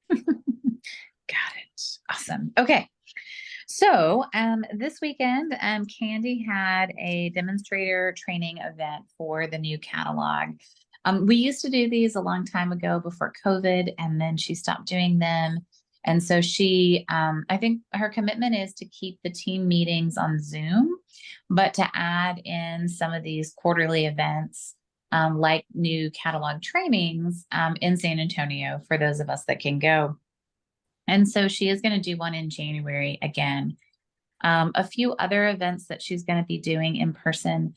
Got it. Awesome. Okay. So this weekend, Candy had a demonstrator training event for the new catalog. We used to do these a long time ago before COVID, and then she stopped doing them. And so I think her commitment is to keep the team meetings on Zoom, but to add in some of these quarterly events, like new catalog trainings, in San Antonio for those of us that can go. And so she is going to do one in January again. A few other events that she's going to be doing in person.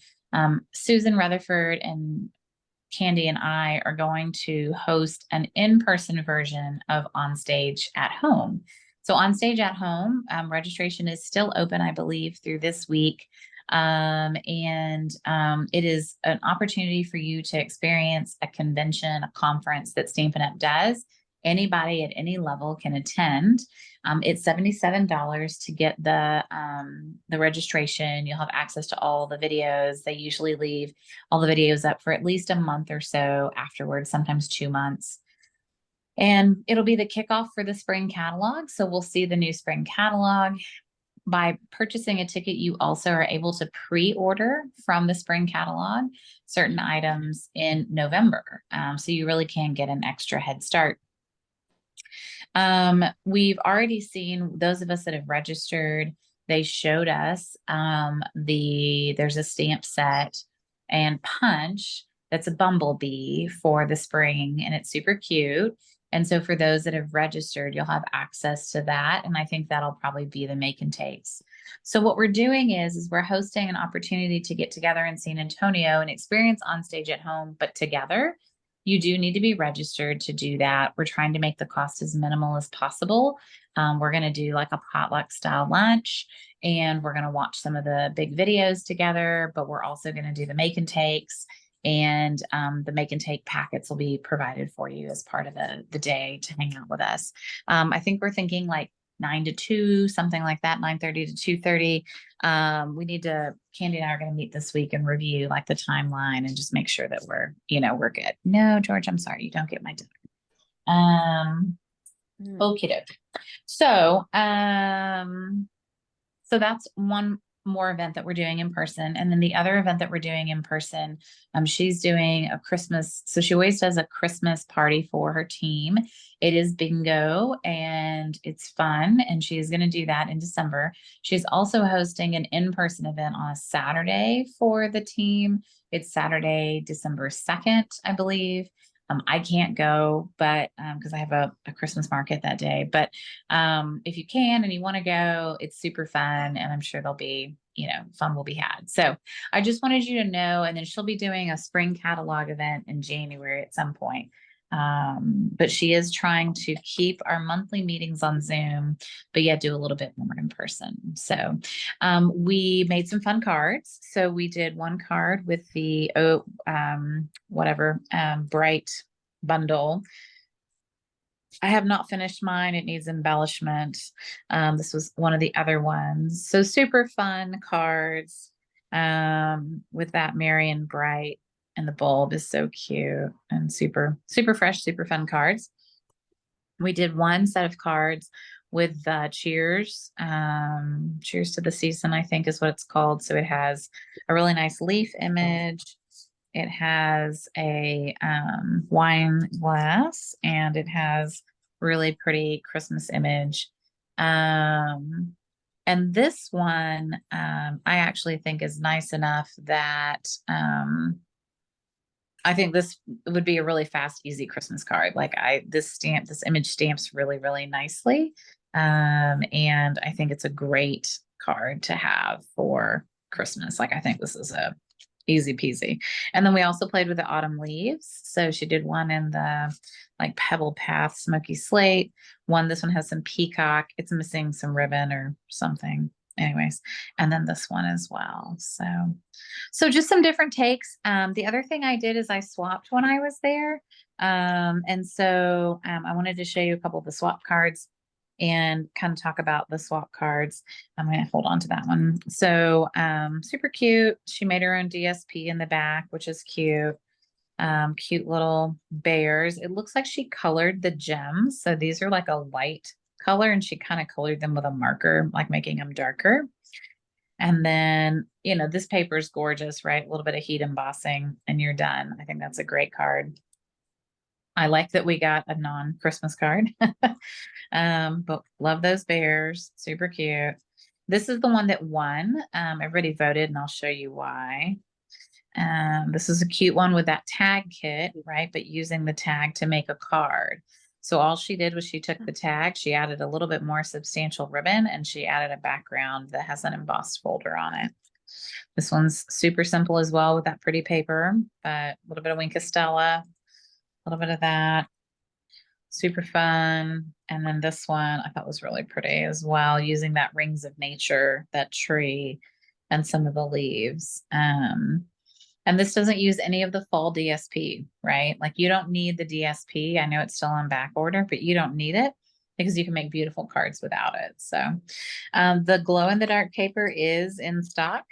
Susan Rutherford and Candy and I are going to host an in-person version of On Stage at Home. So On Stage at Home, registration is still open, I believe, through this week. It is an opportunity for you to experience a convention, a conference that Stampin' Up! Does. Anybody at any level can attend. It's $77 to get the registration. You'll have access to all the videos. They usually leave all the videos up for at least a month or so afterwards, sometimes 2 months. And it'll be the kickoff for the spring catalog. So we'll see the new spring catalog. By purchasing a ticket, you also are able to pre-order from the spring catalog certain items in November. So you really can get an extra head start. We've already seen those of us that have registered, they showed us there's a stamp set and punch that's a bumblebee for the spring, and it's super cute. And so for those that have registered, you'll have access to that. And I think that'll probably be the make and takes. So what we're doing is we're hosting an opportunity to get together in San Antonio and experience On Stage at Home, but together. You do need to be registered to do that. We're trying to make the cost as minimal as possible. We're going to do like a potluck style lunch, and we're going to watch some of the big videos together, but we're also going to do the make and takes, and the make and take packets will be provided for you as part of the day to hang out with us. I think we're thinking like 9 to 2, something like that, 9:30 to 2:30. Candy and I are going to meet this week and review like the timeline and just make sure that we're good. No, George, I'm sorry. You don't get my dinner. Okie doke. So that's one more event that we're doing in person. And then the other event that we're doing in person, she's doing a Christmas. So she always does a Christmas party for her team. It is bingo and it's fun. And she is going to do that in December. She's also hosting an in-person event on a Saturday for the team. It's Saturday, December 2nd, I believe. I can't go, but because I have a Christmas market that day. But if you can and you want to go, it's super fun, and I'm sure there'll be, fun will be had. So I just wanted you to know, and then she'll be doing a spring catalog event in January at some point. But she is trying to keep our monthly meetings on Zoom, but yet do a little bit more in person. So we made some fun cards. So we did one card with the bright bundle. I have not finished mine. It needs embellishment. This was one of the other ones. So super fun cards with that Merry and Bright. And the bulb is so cute and super, super fresh, super fun cards. We did one set of cards with cheers. Cheers to the season, I think is what it's called. So it has a really nice leaf image. It has a wine glass, and it has really pretty Christmas image. And this one, I actually think is nice enough that I think this would be a really fast, easy Christmas card. This image stamps really, really nicely. And I think it's a great card to have for Christmas. I think this is a easy peasy. And then we also played with the autumn leaves. So she did one in the Pebble Path Smoky Slate. This one has some peacock. It's missing some ribbon or something. Anyways, and then this one as well. So just some different takes. The other thing I did is I swapped when I was there. And so I wanted to show you a couple of the swap cards and kind of talk about the swap cards. I'm going to hold on to that one. So super cute. She made her own DSP in the back, which is cute. Cute little bears. It looks like she colored the gems. So these are like a light color and she kind of colored them with a marker, like making them darker. And then, this paper is gorgeous, right? A little bit of heat embossing and you're done. I think that's a great card. I like that we got a non-Christmas card. But love those bears. Super cute. This is the one that won. Everybody voted and I'll show you why. This is a cute one with that tag kit, right? But using the tag to make a card. So all she did was she took the tag, she added a little bit more substantial ribbon, and she added a background that has an embossed folder on it. This one's super simple as well with that pretty paper, but a little bit of Wink of Stella, a little bit of that. Super fun. And then this one I thought was really pretty as well, using that rings of nature, that tree, and some of the leaves. And this doesn't use any of the fall DSP, right? Like you don't need the DSP. I know it's still on back order, but you don't need it because you can make beautiful cards without it. So the glow in the dark paper is in stock,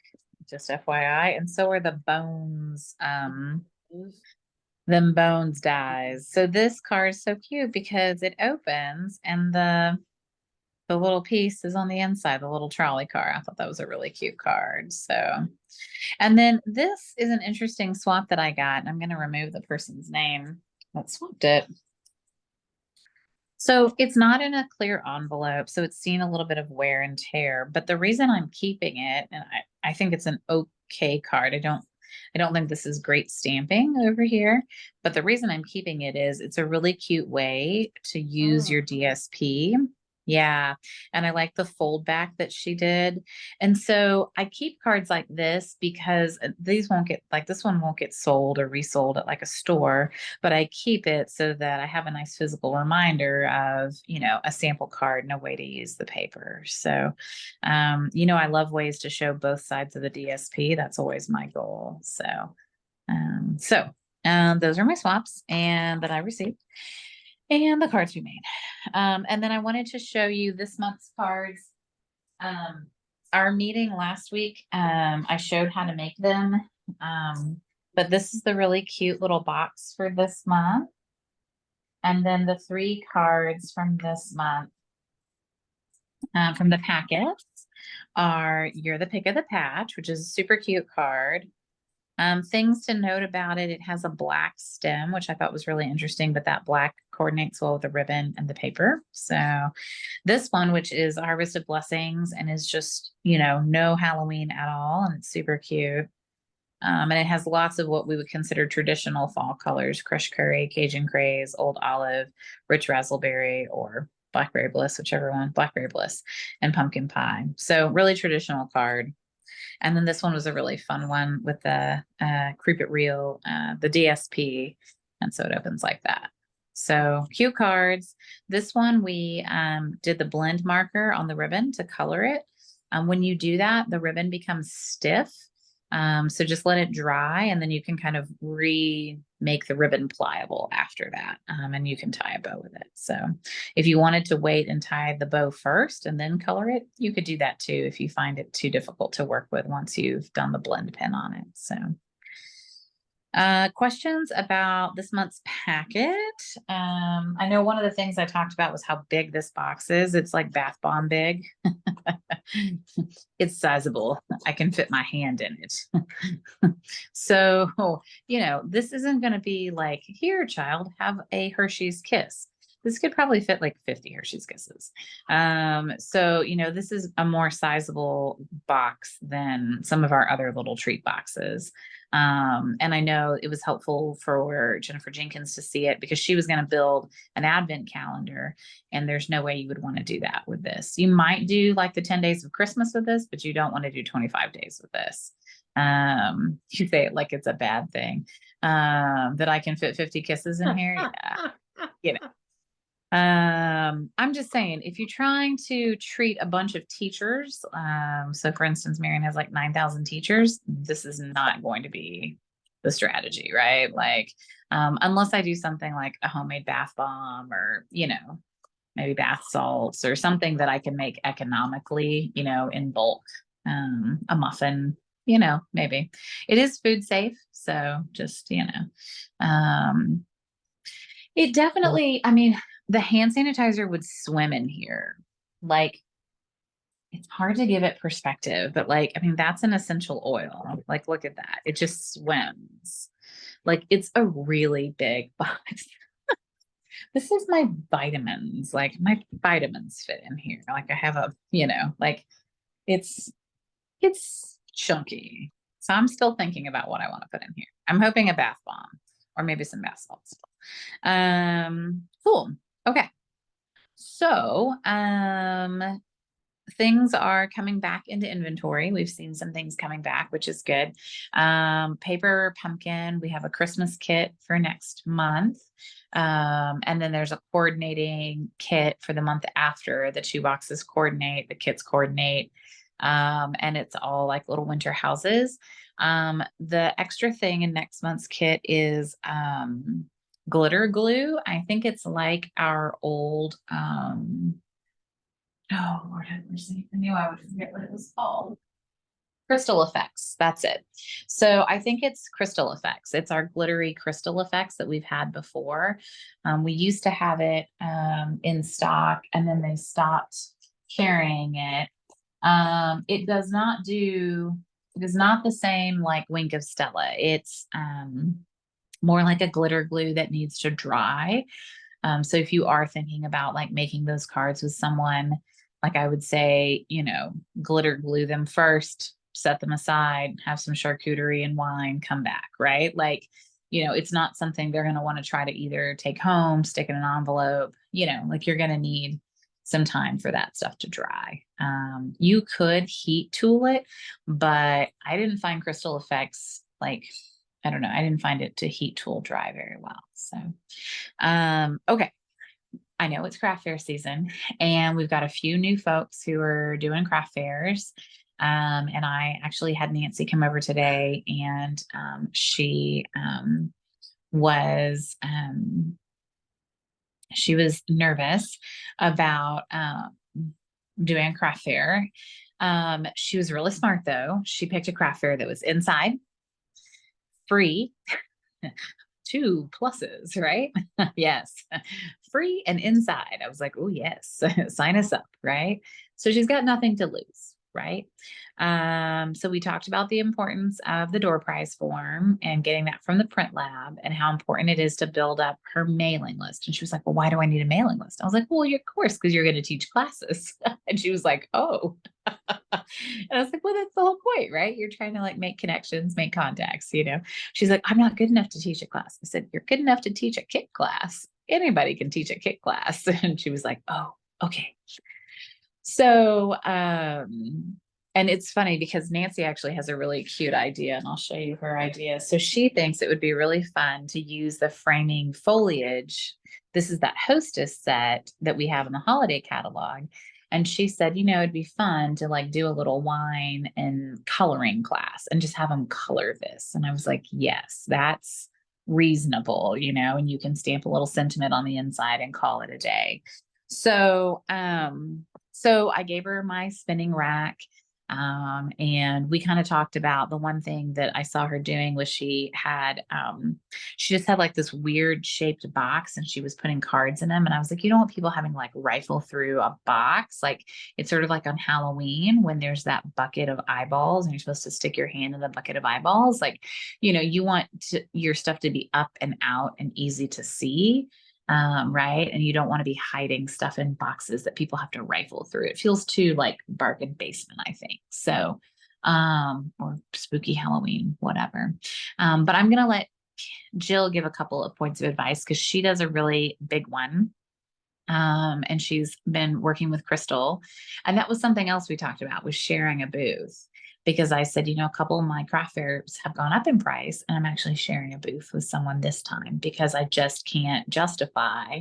just FYI. And so are the bones, them bones dies. So this card is so cute because it opens and the little piece is on the inside, the little trolley car. I thought that was a really cute card. So, and then this is an interesting swap that I got, and I'm going to remove the person's name that swapped it. So it's not in a clear envelope, so it's seen a little bit of wear and tear. But the reason I'm keeping it, and I think it's an okay card. I don't think this is great stamping over here, but the reason I'm keeping it is it's a really cute way to use your DSP. Yeah. And I like the fold back that she did. And so I keep cards like this because these won't get, like this one won't get sold or resold at like a store, but I keep it so that I have a nice physical reminder of, a sample card and a way to use the paper. So, I love ways to show both sides of the DSP. That's always my goal. So, those are my swaps and that I received and the cards we made. And then I wanted to show you this month's cards. Our meeting last week, I showed how to make them. But this is the really cute little box for this month. And then the 3 cards from this month, from the packets are You're the Pick of the Patch, which is a super cute card. Things to note about it, it has a black stem, which I thought was really interesting, but that black coordinates well with the ribbon and the paper. So this one, which is Harvest of Blessings and is just, no Halloween at all. And it's super cute. And it has lots of what we would consider traditional fall colors: crushed curry, Cajun craze, old olive, rich raspberry, or blackberry bliss, whichever one, blackberry bliss, and pumpkin pie. So really traditional card. And then this one was a really fun one with the Creep It Real, the DSP. And so it opens like that. So cute cards. This one, we did the blend marker on the ribbon to color it. When you do that, the ribbon becomes stiff. So just let it dry and then you can kind of remake the ribbon pliable after that. And you can tie a bow with it. So if you wanted to wait and tie the bow first and then color it, you could do that too if you find it too difficult to work with once you've done the blend pin on it. So questions about this month's packet. I know one of the things I talked about was how big this box is. It's like bath bomb big. It's sizable. I can fit my hand in it. So, this isn't going to be like, here, child, have a Hershey's Kiss. This could probably fit like 50 Hershey's Kisses. So, this is a more sizable box than some of our other little treat boxes. And I know it was helpful for Jennifer Jenkins to see it because she was going to build an advent calendar, and there's no way you would want to do that with this. You might do like the 10 days of Christmas with this, but you don't want to do 25 days with this. You say it like it's a bad thing. That I can fit 50 kisses in here. Yeah. I'm just saying, if you're trying to treat a bunch of teachers, so for instance, Marion has like 9,000 teachers, this is not going to be the strategy, right? Like, unless I do something like a homemade bath bomb or, maybe bath salts or something that I can make economically, in bulk, a muffin, maybe it is food safe. So just, it definitely, I mean, the hand sanitizer would swim in here. Like, it's hard to give it perspective, but like, I mean, that's an essential oil. Like, look at that. It just swims. Like, it's a really big box. This is my vitamins. Like, my vitamins fit in here. Like, I have like it's chunky. So I'm still thinking about what I want to put in here. I'm hoping a bath bomb or maybe some bath salts. Cool. Okay. So, things are coming back into inventory. We've seen some things coming back, which is good. Paper pumpkin, we have a Christmas kit for next month. And then there's a coordinating kit for the month after. The 2 boxes coordinate, the kits coordinate. And it's all like little winter houses. The extra thing in next month's kit is glitter glue. I think it's like our old oh Lord have mercy. I knew I would forget what it was called. Crystal effects. That's it. So I think it's crystal effects. It's our glittery crystal effects that we've had before. We used to have it in stock, and then they stopped carrying it. It does not the same like Wink of Stella. It's more like a glitter glue that needs to dry. So if you are thinking about like making those cards with someone, like I would say, glitter glue them first, set them aside, have some charcuterie and wine, come back, right? Like, it's not something they're going to want to try to either take home, stick in an envelope, like you're going to need some time for that stuff to dry. You could heat tool it, but I didn't find crystal effects like, I don't know. I didn't find it to heat tool dry very well. So, okay. I know it's craft fair season, and we've got a few new folks who are doing craft fairs. And I actually had Nancy come over today, and she was nervous about doing a craft fair. She was really smart though. She picked a craft fair that was inside, free. 2 pluses, right? Yes. Free and inside. I was like, oh, yes, sign us up, right? So she's got nothing to lose, right? So we talked about the importance of the door prize form and getting that from the print lab and how important it is to build up her mailing list. And she was like, well, why do I need a mailing list? I was like, well, of course, because you're going to teach classes. And she was like, oh. And I was like, well, that's the whole point, right? You're trying to like make connections, make contacts, She's like, I'm not good enough to teach a class. I said, you're good enough to teach a kit class. Anybody can teach a kit class. And she was like, oh, okay. So, and it's funny because Nancy actually has a really cute idea, and I'll show you her idea. So she thinks it would be really fun to use the framing foliage. This is that hostess set that we have in the holiday catalog. And she said, it'd be fun to like do a little wine and coloring class and just have them color this. And I was like, yes, that's reasonable, and you can stamp a little sentiment on the inside and call it a day. So, so I gave her my spinning rack. And we kind of talked about the one thing that I saw her doing was she just had like this weird shaped box and she was putting cards in them. And I was like, you don't want people having like rifle through a box. Like it's sort of like on Halloween when there's that bucket of eyeballs and you're supposed to stick your hand in the bucket of eyeballs. Like, you want your stuff to be up and out and easy to see. Right. And you don't want to be hiding stuff in boxes that people have to rifle through. It feels too like bargain basement, I think. So, or spooky Halloween, whatever. But I'm going to let Jill give a couple of points of advice because she does a really big one. And she's been working with Crystal. And that was something else we talked about was sharing a booth. Because I said, a couple of my craft fairs have gone up in price, and I'm actually sharing a booth with someone this time because I just can't justify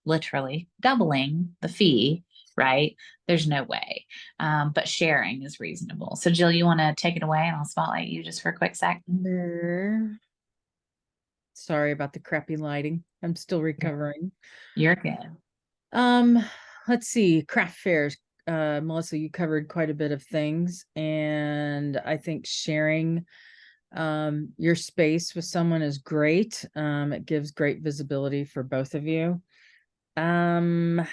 literally doubling the fee, right? There's no way. But sharing is reasonable. So Jill, you want to take it away and I'll spotlight you just for a quick sec? Sorry about the crappy lighting. I'm still recovering. You're good. Let's see, craft fairs. Melissa, you covered quite a bit of things, and I think sharing your space with someone is great. It gives great visibility for both of you. The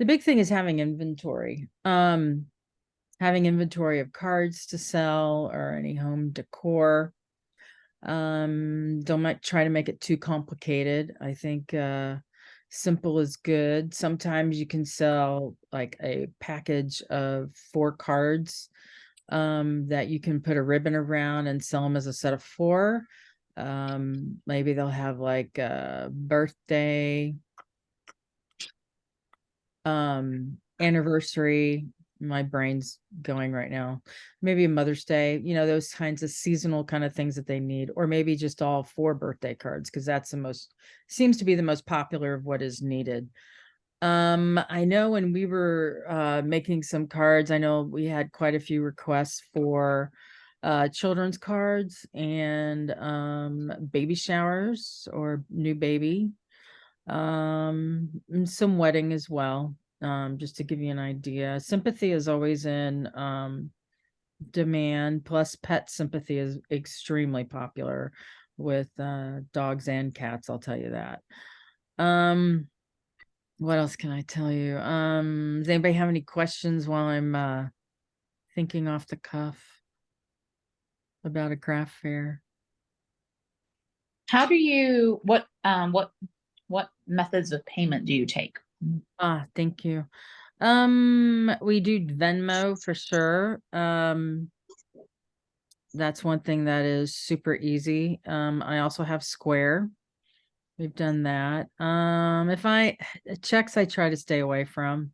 big thing is having inventory. Having inventory of cards to sell or any home decor. Don't try to make it too complicated. I think simple is good. Sometimes you can sell like a package of 4 cards that you can put a ribbon around and sell them as a set of 4. Maybe they'll have like a birthday, anniversary. My brain's going right now. Maybe a Mother's Day, those kinds of seasonal kind of things that they need, or maybe just all 4 birthday cards, because that's seems to be the most popular of what is needed. I know when we were making some cards, I know we had quite a few requests for children's cards and baby showers or new baby, and some wedding as well. Just to give you an idea, sympathy is always in demand, plus pet sympathy is extremely popular with dogs and cats, I'll tell you that. What else can I tell you? Does anybody have any questions while I'm thinking off the cuff about a craft fair? How do you, what methods of payment do you take? Thank you. We do Venmo for sure. That's one thing that is super easy. I also have Square. We've done that. Checks I try to stay away from,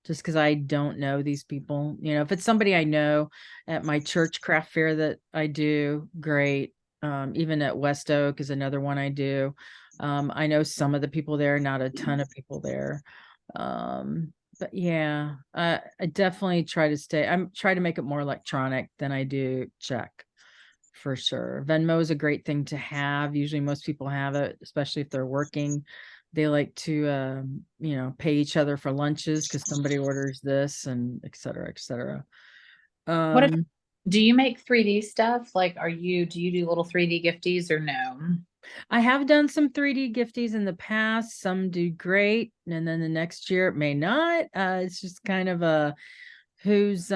just because I don't know these people. If it's somebody I know at my church craft fair that I do, great. Even at West Oak is another one I do. I know some of the people there, not a ton of people there. But yeah, I definitely try to make it more electronic than I do check. For sure. Venmo is a great thing to have. Usually most people have it, especially if they're working. They like to, pay each other for lunches because somebody orders this and et cetera, et cetera. What do you make 3D stuff? Like, do you do little 3D gifties or no? I have done some 3D gifties in the past. Some do great. And then the next year it may not. It's just kind of who's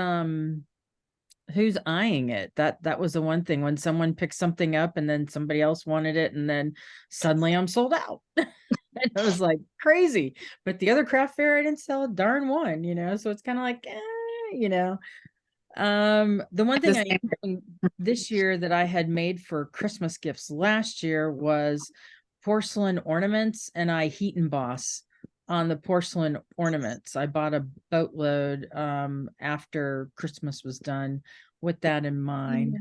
eyeing it. That was the one thing, when someone picked something up and then somebody else wanted it, and then suddenly I'm sold out. And I was like, crazy. But the other craft fair, I didn't sell a darn one, so it's kind of like, the one thing I am doing this year that I had made for Christmas gifts last year was porcelain ornaments, and I heat emboss on the porcelain ornaments. I bought a boatload after Christmas was done with that in mind.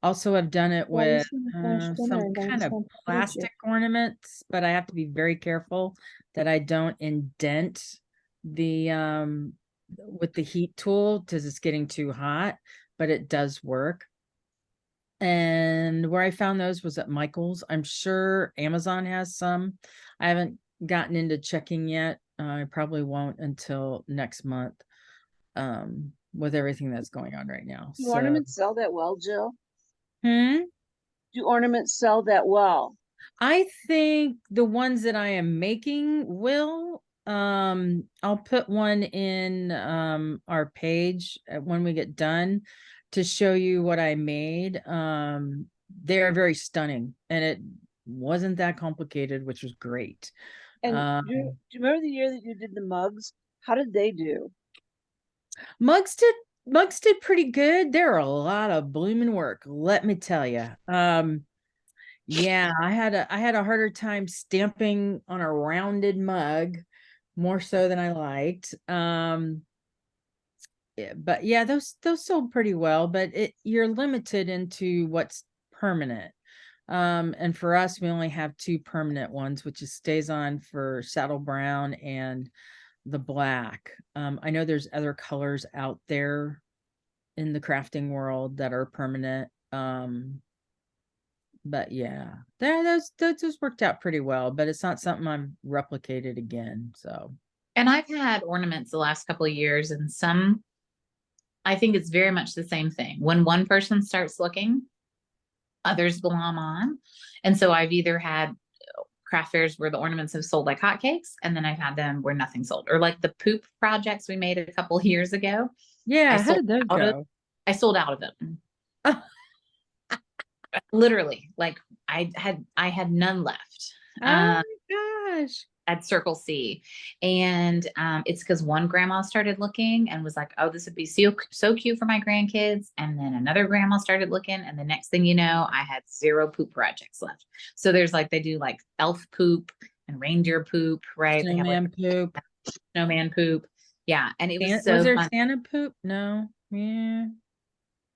Also I've done it with some kind of plastic ornaments, but I have to be very careful that I don't indent the with the heat tool because it's getting too hot, but it does work. And where I found those was at Michael's. I'm sure Amazon has some. I haven't gotten into checking yet. I probably won't until next month, with everything that's going on right now. Do ornaments sell that well, Jill? Hmm? Do ornaments sell that well? I think the ones that I am making will. I'll put one in our page when we get done to show you what I made. They're very stunning, and it wasn't that complicated, which was great. And do you remember the year that you did the mugs? How did they do? Mugs did pretty good. They're a lot of blooming work, let me tell you. Yeah, I had a harder time stamping on a rounded mug, more so than I liked. But yeah, those sold pretty well, but you're limited into what's permanent. And for us, we only have 2 permanent ones, which is Stays On for saddle brown and the black. I know there's other colors out there in the crafting world that are permanent. But yeah, those worked out pretty well, but it's not something I've replicated again. So And I've had ornaments the last couple of years, and some, I think it's very much the same thing. When one person starts looking, others glom on. And so I've either had craft fairs where the ornaments have sold like hotcakes, and then I've had them where nothing sold. Or like the poop projects we made a couple of years ago. Yeah, I how sold did those out of go? I sold out of them. Literally, like I had none left. Oh my gosh. At Circle C. And it's because one grandma started looking and was like, oh, this would be so cute for my grandkids. And then another grandma started looking. And the next thing you know, I had 0 poop projects left. So there's like, they do like elf poop and reindeer poop, right? They have like Snowman poop. snowman poop. Yeah. And it was Was so there fun. Santa poop? No. Yeah.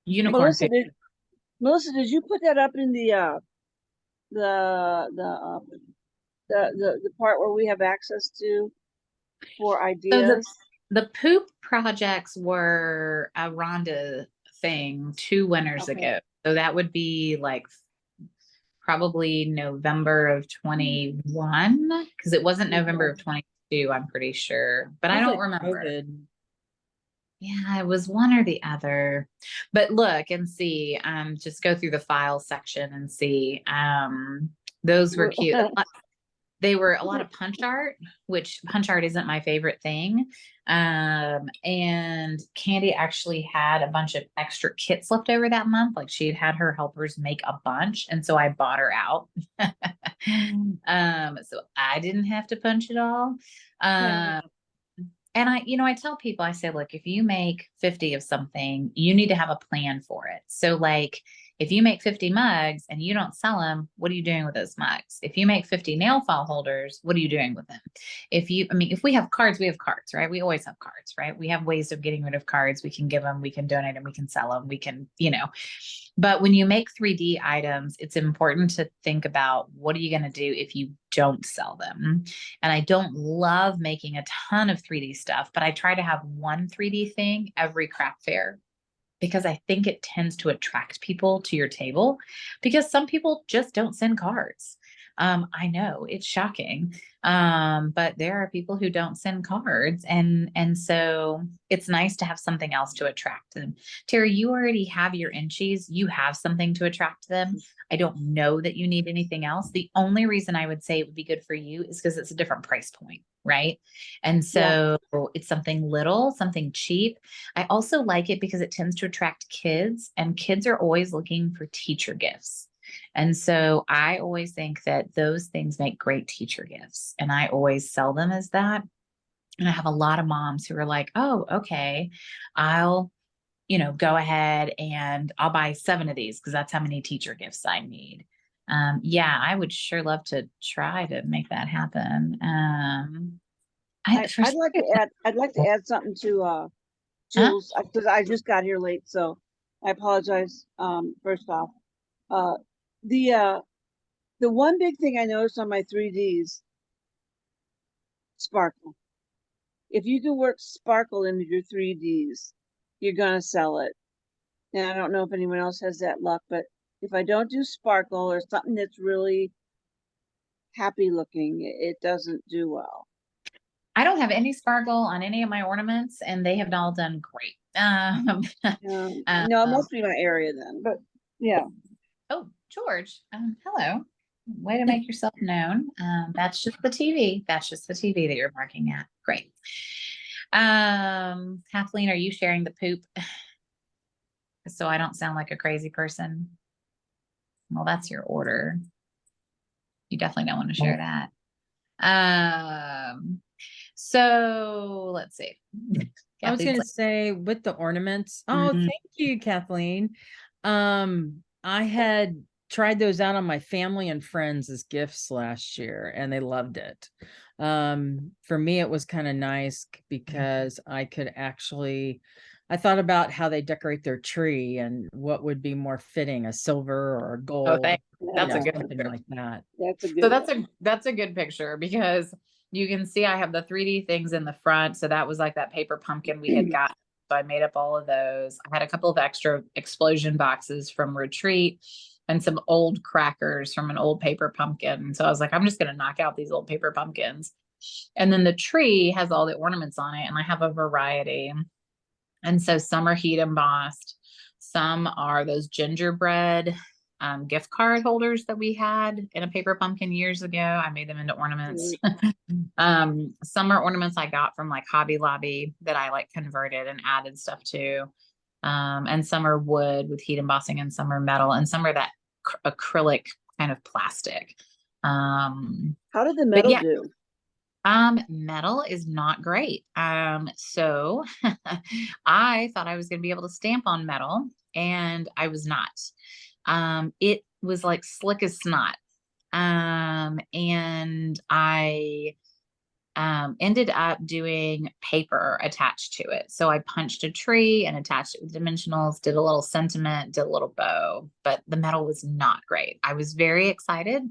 Unicorn Melissa, poop. did you put that up in the the part where we have access to for So ideas? the poop projects were a Rhonda thing 2 winters Okay. ago. So that would be like probably November of 21, because it wasn't November of 22, I'm pretty sure, but I Was don't it remember. COVID? Yeah, it was one or the other. But look and see, just go through the file section and see. Those were cute. They were a lot of punch art, which punch art isn't my favorite thing. And Candy actually had a bunch of extra kits left over that month. Like she had her helpers make a bunch. And so I bought her out. So I didn't have to punch it all. Yeah. And I tell people, I say, look, if you make 50 of something, you need to have a plan for it. So like, if you make 50 mugs and you don't sell them, what are you doing with those mugs? If you make 50 nail file holders, what are you doing with them? If we have cards, we have cards, right? We always have cards, right? We have ways of getting rid of cards. We can give them, we can donate them, we can sell them, we can, but when you make 3D items, it's important to think about what are you going to do if you don't sell them? And I don't love making a ton of 3D stuff, but I try to have one 3D thing every craft fair, because I think it tends to attract people to your table, because some people just don't send cards. I know it's shocking. But there are people who don't send cards, and so it's nice to have something else to attract them. Terry, you already have your inchies. You have something to attract them. I don't know that you need anything else. The only reason I would say it would be good for you is because it's a different price point, right? And so it's something little, something cheap. I also like it because it tends to attract kids, and kids are always looking for teacher gifts. And so I always think that those things make great teacher gifts, and I always sell them as that. And I have a lot of moms who are like, oh, okay, I'll, go ahead and I'll buy 7 of these because that's how many teacher gifts I need. Yeah, I would sure love to try to make that happen. I'd like to add something to Huh? Jules, because I just got here late, so I apologize. First off, uh, the the one big thing I noticed on my 3Ds, sparkle. If you can work sparkle into your 3Ds, you're gonna sell it. And I don't know if anyone else has that luck, but if I don't do sparkle or something that's really happy looking, it doesn't do well. I don't have any sparkle on any of my ornaments, and they have all done great. No, it must be my area then, but yeah. Oh, George, hello. Way to make yourself known. That's just the TV. That's just the TV that you're marking at. Great. Kathleen, are you sharing the poop? So I don't sound like a crazy person. Well, that's your order. You definitely don't want to share that. So let's see. I was Kathleen's gonna say with the ornaments. Oh, Mhm. thank you, Kathleen. I had tried those out on my family and friends as gifts last year, and they loved it. For me, it was kind of nice because I could actually, I thought about how they decorate their tree and what would be more fitting, a silver or a Oh, gold, thanks. That's a good something picture. like that. That's a So good that's a good picture, because you can see I have the 3D things in the front. So that was like that paper pumpkin we had got. So I made up all of those. I had a couple of extra explosion boxes from Retreat and some old crackers from an old paper pumpkin. So I was like, I'm just going to knock out these old paper pumpkins. And then the tree has all the ornaments on it, and I have a variety. And so some are heat embossed, some are those gingerbread gift card holders that we had in a paper pumpkin years ago. I made them into ornaments. Some are ornaments I got from like Hobby Lobby that I like converted and added stuff to. And some are wood with heat embossing, and some are metal, and some are that acrylic kind of plastic. How did the But metal yeah, do? metal is not great. So I thought I was going to be able to stamp on metal, and I was not. It was like slick as snot. And I ended up doing paper attached to it. So I punched a tree and attached it with dimensionals, did a little sentiment, did a little bow, but the metal was not great. I was very excited.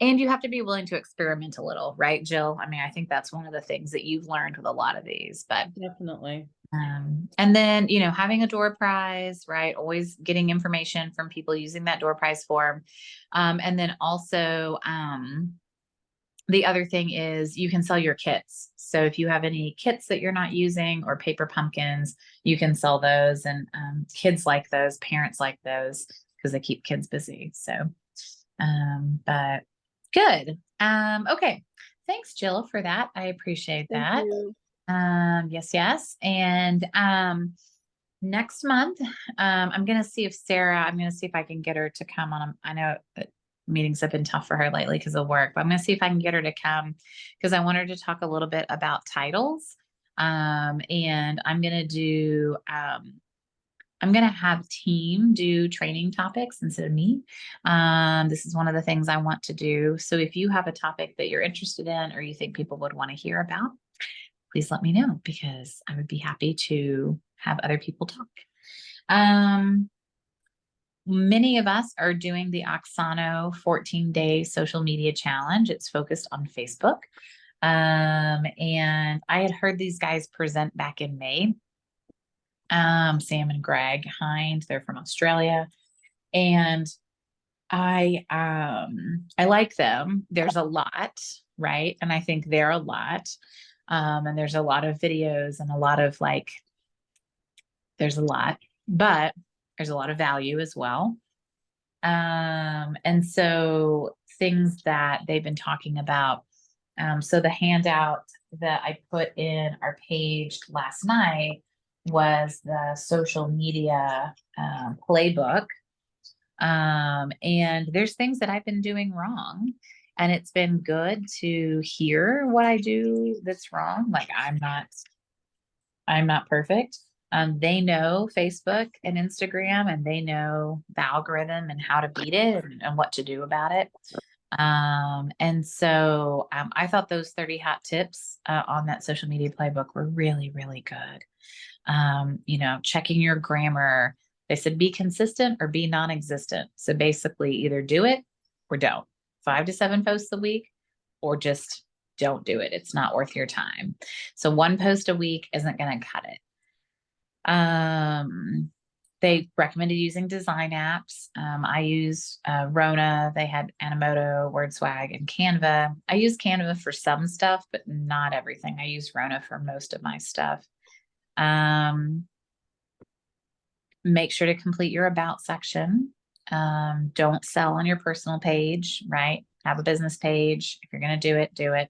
And you have to be willing to experiment a little, right, Jill? I mean, I think that's one of the things that you've learned with a lot of these, but Definitely. and then, you know, having a door prize, right? Always getting information from people using that door prize form. And then also, the other thing is you can sell your kits. So if you have any kits that you're not using or paper pumpkins, you can sell those. And kids like those, parents like those because they keep kids busy. So, but good. Okay. Thanks, Jill, for that. I appreciate Thank that. you. Yes. And next month, I'm gonna see if I can get her to come on. I know that meetings have been tough for her lately because of work, but I'm gonna see if I can get her to come because I want her to talk a little bit about titles. And I'm gonna have team do training topics instead of me. This is one of the things I want to do. So if you have a topic that you're interested in or you think people would want to hear about, please let me know because I would be happy to have other people talk. Many of us are doing the Oxano 14-day social media challenge. It's focused on Facebook. And I had heard these guys present back in May. Sam and Greg Hind, they're from Australia. And I like them. There's a lot, right? And I think they're a lot. And there's a lot of videos and a lot of there's a lot, but there's a lot of value as well. And so things that they've been talking about. So the handout that I put in our page last night was the social media playbook. And there's things that I've been doing wrong. And it's been good to hear what I do that's wrong. Like I'm not perfect. They know Facebook and Instagram, and they know the algorithm and how to beat it and what to do about it. And so I thought those 30 hot tips on that social media playbook were really, really good. You know, checking your grammar. They said be consistent or be non-existent. So basically either do it or don't. 5 to 7 posts a week, or just don't do it. It's not worth your time. So one post a week isn't going to cut it. They recommended using design apps. I used Rona. They had Animoto, WordSwag, and Canva. I use Canva for some stuff, but not everything. I use Rona for most of my stuff. Make sure to complete your about section. Don't sell on your personal page, right? Have a business page. If you're going to do it, do it.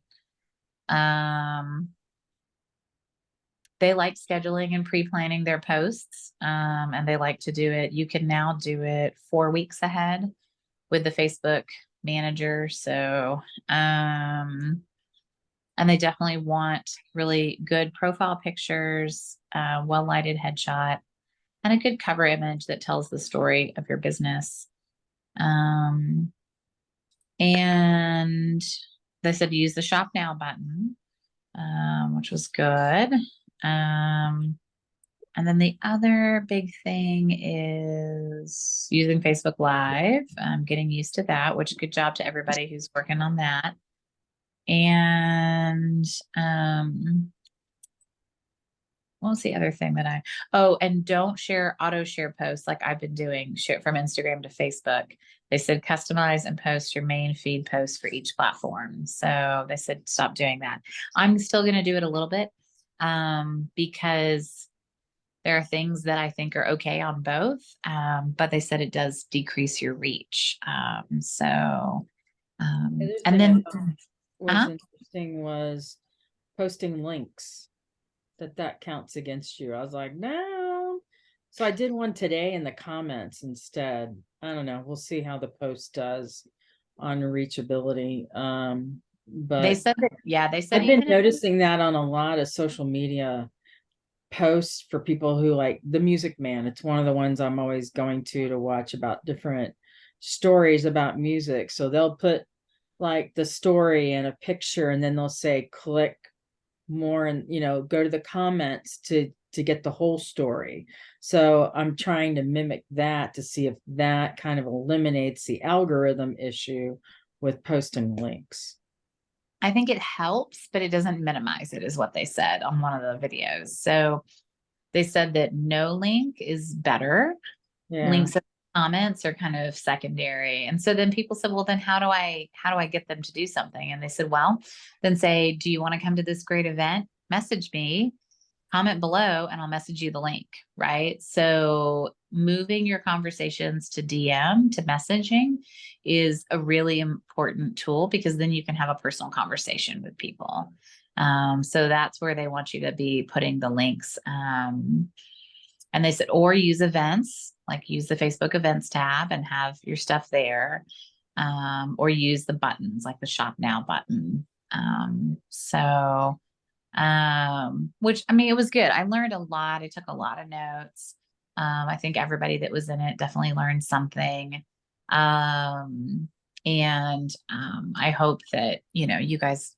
They like scheduling and pre-planning their posts, and they like to do it. You can now do it 4 weeks ahead with the Facebook manager. So, and they definitely want really good profile pictures, well-lighted headshot, and a good cover image that tells the story of your business. And they said use the shop now button, which was good. And then the other big thing is using Facebook Live. I'm getting used to that, which good job to everybody who's working on that. And what was the other thing and don't share auto share posts like I've been doing, share from Instagram to Facebook. They said customize and post your main feed post for each platform. So they said stop doing that. I'm still going to do it a little bit because there are things that I think are okay on both, but they said it does decrease your reach. The other And thing I then, thought was huh? interesting was posting links, that counts against you. I was like, no. So I did one today in the comments instead. I don't know. We'll see how the post does on reachability. They But said that, yeah, they said I've been even if, noticing that on a lot of social media posts for people who like the Music Man. It's one of the ones I'm always going to watch about different stories about music. So they'll put like the story and a picture, and then they'll say click more and go to the comments to get the whole story. So I'm trying to mimic that to see if that kind of eliminates the algorithm issue with posting links. I think it helps, but it doesn't minimize it, is what they said on one of the videos. So they said that no link is better. Yeah. Links and comments are kind of secondary. And so then people said, well, then how do I get them to do something? And they said, well, then say, do you want to come to this great event? Message me, comment below, and I'll message you the link. Right. So moving your conversations to DM, to messaging, is a really important tool, because then you can have a personal conversation with people. So that's where they want you to be putting the links. And they said, or use events, like use the Facebook events tab and have your stuff there. Or use the buttons, like the shop now button. Which, I mean, it was good. I learned a lot. I took a lot of notes. I think everybody that was in it definitely learned something. I hope that, you guys,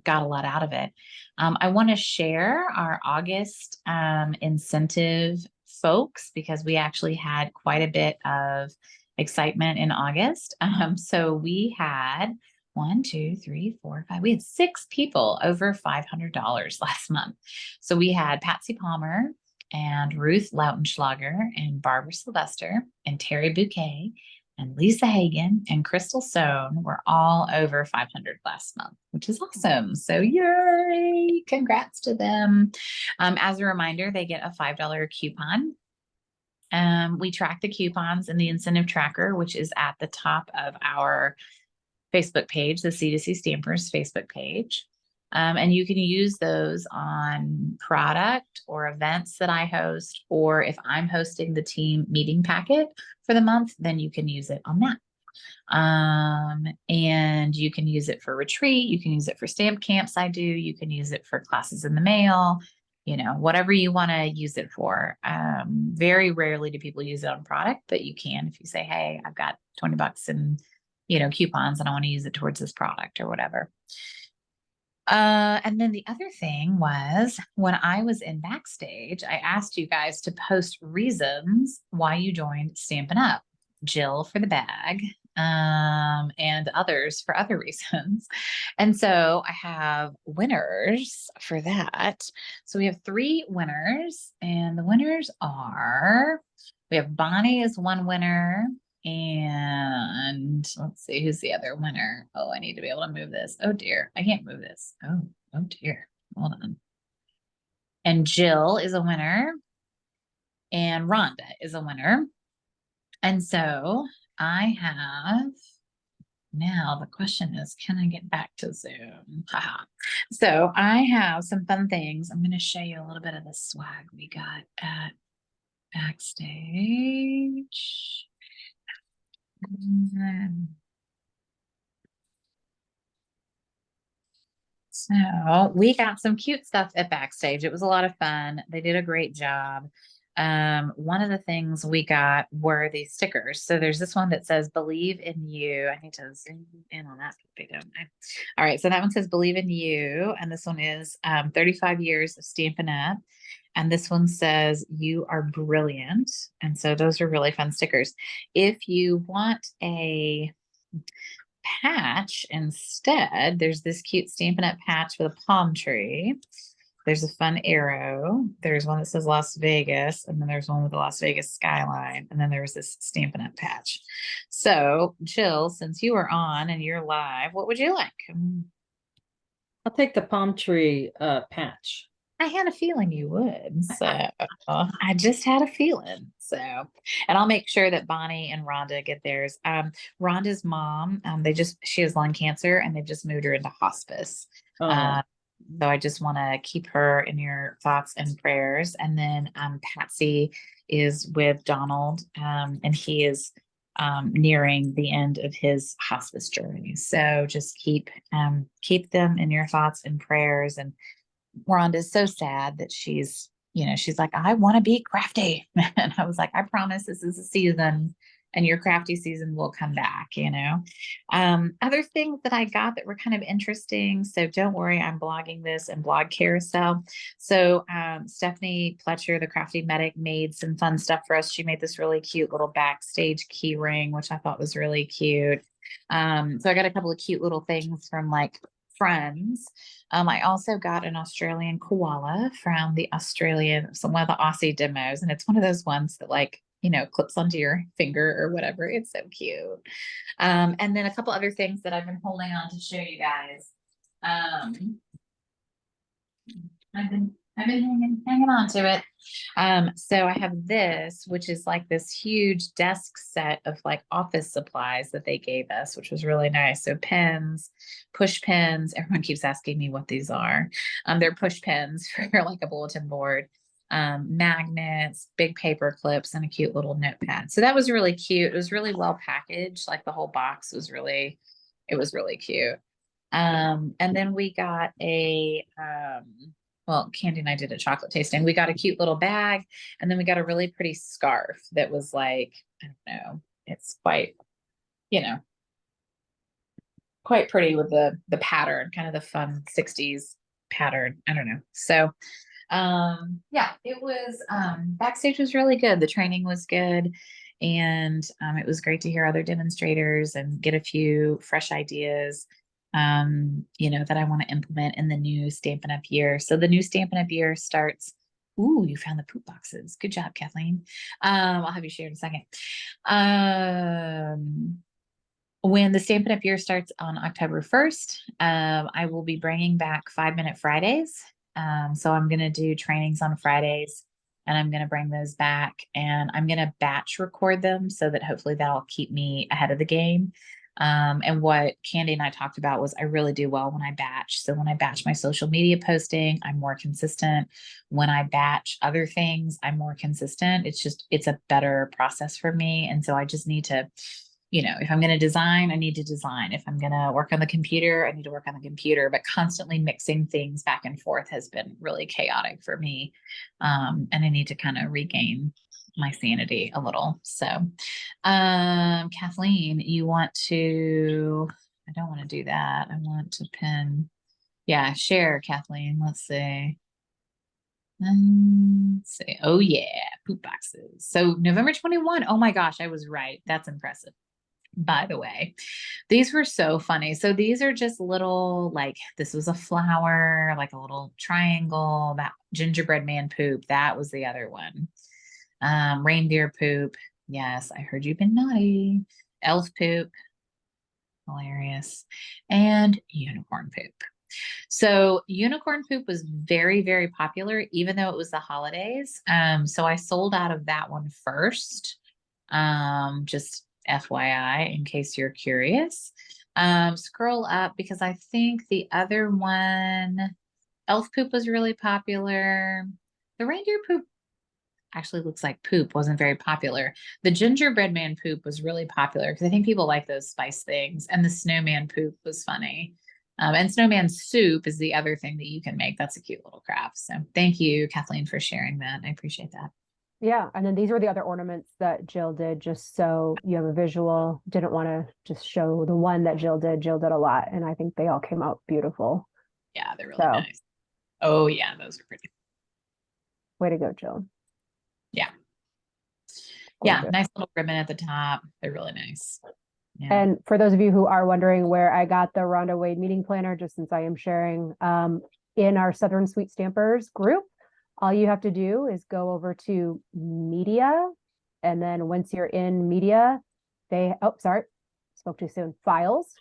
got a lot out of it. I want to share our August incentive, folks, because we actually had quite a bit of excitement in August. So we had 1, 2, 3, 4, 5. We had 6 people over $500 last month. So we had Patsy Palmer and Ruth Lautenschlager and Barbara Sylvester and Terry Bouquet and Lisa Hagan and Crystal Sohn were all over 500 last month, which is awesome. So yay, congrats to them. As a reminder, they get a $5 coupon. We track the coupons in the incentive tracker, which is at the top of our Facebook page, the C2C Stampers Facebook page. And you can use those on product or events that I host, or if I'm hosting the team meeting packet for the month, then you can use it on that. And you can use it for retreat. You can use it for stamp camps. I do. You can use it for classes in the mail, whatever you want to use it for. Very rarely do people use it on product, but you can, if you say, hey, I've got $20 in coupons and I want to use it towards this product or whatever. And then the other thing was, when I was in backstage, I asked you guys to post reasons why you joined Stampin' Up. Jill for the bag, and others for other reasons. And so I have winners for that. So we have 3 winners, and the winners are, we have Bonnie is one winner. And let's see, who's the other winner? Oh, I need to be able to move this. Oh dear, I can't move this. Oh dear. Hold on. And Jill is a winner. And Rhonda is a winner. And so I have, now the question is, can I get back to Zoom? Haha. So I have some fun things. I'm going to show you a little bit of the swag we got at backstage. So we got some cute stuff at backstage. It was a lot of fun. They did a great job. One of the things we got were these stickers. So there's this one that says "Believe in You." I need to zoom in on that bit, don't I? All right. So that one says "Believe in You," and this one is 35 years of Stampin' Up. And this one says "You are brilliant." And so those are really fun stickers. If you want a patch instead, there's this cute Stampin' Up patch with a palm tree There's a fun arrow. There's one that says Las Vegas, and then there's one with the Las Vegas skyline, and then there's this Stampin' Up patch. So, Jill, since you are on and you're live, what would you like? I'll take the palm tree patch. I had a feeling you would. So I just had a feeling. So, and I'll make sure that Bonnie and Rhonda get theirs. Rhonda's mom, she has lung cancer and they've just moved her into hospice. Oh, So I just want to keep her in your thoughts and prayers. And then Patsy is with Donald, and he is nearing the end of his hospice journey. So just keep them in your thoughts and prayers. And Rhonda's so sad that she's like, I want to be crafty. And I was like, I promise this is a season and your crafty season will come back. Other things that I got that were kind of interesting. So don't worry, I'm blogging this and blog carousel. So Stephanie Pletcher, the crafty medic, made some fun stuff for us. She made this really cute little backstage key ring, which I thought was really cute. So I got a couple of cute little things from like friends. I also got an Australian koala from one of the Aussie demos, and it's one of those ones that clips onto your finger or whatever. It's so cute. And then a couple other things that I've been holding on to show you guys. I've been hanging on to it. So I have this, which is like this huge desk set of like office supplies that they gave us, which was really nice. So pens, push pens. Everyone keeps asking me what these are. They're push pens for like a bulletin board, magnets, big paper clips, and a cute little notepad. So that was really cute. It was really well packaged. Like the whole box was really cute. And then we got Candy and I did a chocolate tasting. We got a cute little bag, and then we got a really pretty scarf that was like, I don't know, it's quite, quite pretty with the pattern, kind of the fun 60s pattern. I don't know. So yeah, it was backstage was really good. The training was good. And it was great to hear other demonstrators and get a few fresh ideas that I want to implement in the new Stampin' Up year. So the new Stampin' Up year starts. Ooh, you found the poop boxes. Good job, Kathleen. I'll have you share in a second. When the Stampin' Up year starts on October 1st, I will be bringing back 5-Minute Fridays. So I'm going to do trainings on Fridays, and I'm going to bring those back, and I'm going to batch record them so that hopefully that'll keep me ahead of the game. And what Candy and I talked about was I really do well when I batch. So when I batch my social media posting, I'm more consistent. When I batch other things, I'm more consistent. It's a better process for me. And so I just need to, if I'm going to design, I need to design. If I'm going to work on the computer, I need to work on the computer. But constantly mixing things back and forth has been really chaotic for me. And I need to kind of regain my sanity a little. So, Kathleen, I don't want to do that. I want to pin, share, Kathleen. Let's see. Oh yeah, poop boxes. So November 21. Oh my gosh, I was right. That's impressive. By the way, these were so funny. So these are just little, this was a flower, like a little triangle. That gingerbread man poop, that was the other one. Reindeer poop. Yes, I heard you've been naughty. Elf poop. Hilarious. And unicorn poop. So unicorn poop was very, very popular, even though it was the holidays. So I sold out of that one first. Just FYI, in case you're curious. Scroll up because I think the other one, elf poop, was really popular. The reindeer poop actually looks like poop wasn't very popular. The gingerbread man poop was really popular because I think people like those spice things, and the snowman poop was funny. And snowman soup is the other thing that you can make. That's a cute little craft. So thank you, Kathleen, for sharing that. I appreciate that. Yeah, and then these were the other ornaments that Jill did, just so you have a visual. Didn't want to just show the one that Jill did. Jill did a lot, and I think they all came out beautiful. Yeah, they're really nice. Oh yeah, those are pretty. Way to go, Jill. Yeah. Gorgeous. Yeah, nice little ribbon at the top. They're really nice. Yeah. And for those of you who are wondering where I got the Rhonda Wade meeting planner, just since I am sharing, in our Southern Sweet Stampers group, all you have to do is go over to media. And then once you're in media, spoke too soon, files.